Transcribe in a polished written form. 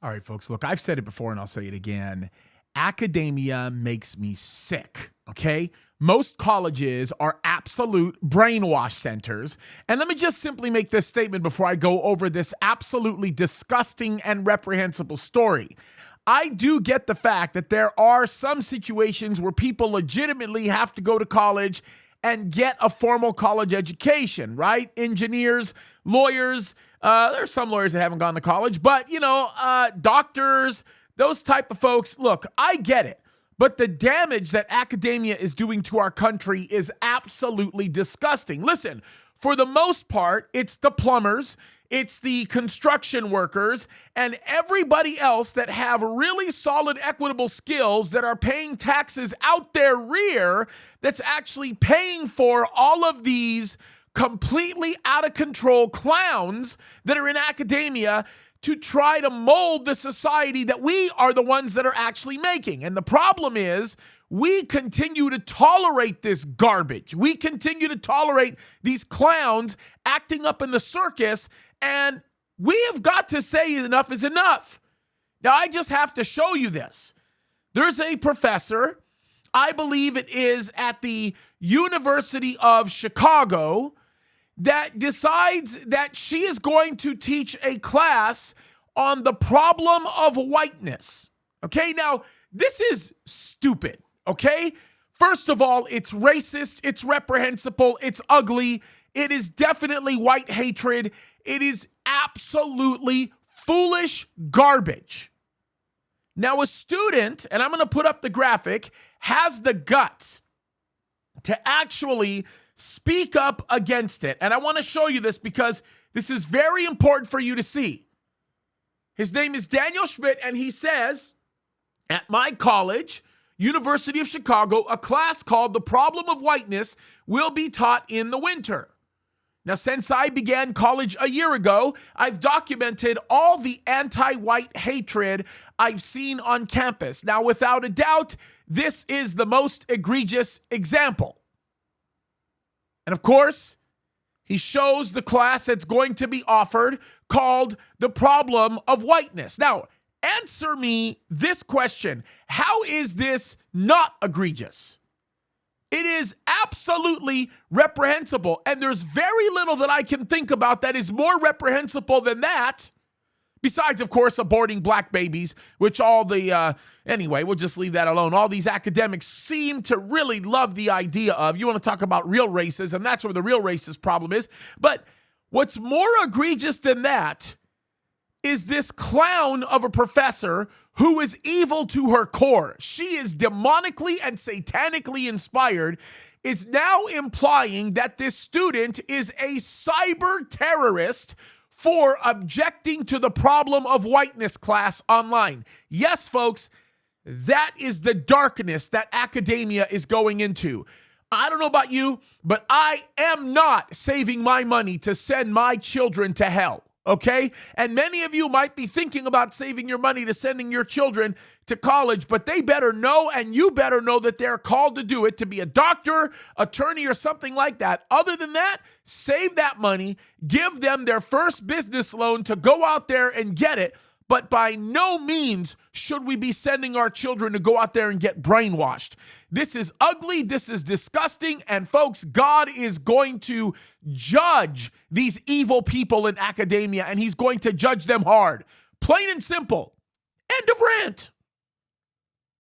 All right, folks, look, I've said it before and I'll say it again. Academia makes me sick, okay? Most colleges are absolute brainwash centers. And let me just simply make this statement before I go over this absolutely disgusting and reprehensible story. I do get the fact that there are some situations where people legitimately have to go to college and get a formal college education, right? Engineers, lawyers, there's some lawyers that haven't gone to college, but, doctors, those type of folks, look, I get it. But the damage that academia is doing to our country is absolutely disgusting. Listen, for the most part, it's the plumbers, it's the construction workers, and everybody else that have really solid, equitable skills that are paying taxes out their rear that's actually paying for all of these completely out of control clowns that are in academia to try to mold the society that we are the ones that are actually making. And the problem is we continue to tolerate this garbage. We continue to tolerate these clowns acting up in the circus, and we have got to say enough is enough. Now, I just have to show you this. There's a professor, I believe it is at the University of Chicago, that decides that she is going to teach a class on the problem of whiteness. Okay, now this is stupid, okay? First of all, it's racist, it's reprehensible, it's ugly, it is definitely white hatred, it is absolutely foolish garbage. Now a student, and I'm gonna put up the graphic, has the guts to actually speak up against it. And I want to show you this because this is very important for you to see. His name is Daniel Schmidt, and he says, at my college, University of Chicago, a class called The Problem of Whiteness will be taught in the winter. Now, since I began college a year ago, I've documented all the anti-white hatred I've seen on campus. Now, without a doubt, this is the most egregious example. And of course, he shows the class that's going to be offered called The Problem of Whiteness. Now, answer me this question. How is this not egregious? It is absolutely reprehensible. And there's very little that I can think about that is more reprehensible than that. Besides, of course, aborting black babies, which anyway, we'll just leave that alone. All these academics seem to really love the idea of. You want to talk about real racism, that's where the real racist problem is. But what's more egregious than that is this clown of a professor who is evil to her core. She is demonically and satanically inspired, is now implying that this student is a cyber terrorist for objecting to the problem of whiteness class online. Yes, folks, that is the darkness that academia is going into. I don't know about you, but I am not saving my money to send my children to hell, okay? And many of you might be thinking about saving your money to sending your children to college, but they better know, and you better know, that they're called to do it, to be a doctor, attorney, or something like that. Other than that, save that money, give them their first business loan to go out there and get it. But by no means should we be sending our children to go out there and get brainwashed. This is ugly, this is disgusting, and folks, God is going to judge these evil people in academia, and he's going to judge them hard. Plain and simple. End of rant.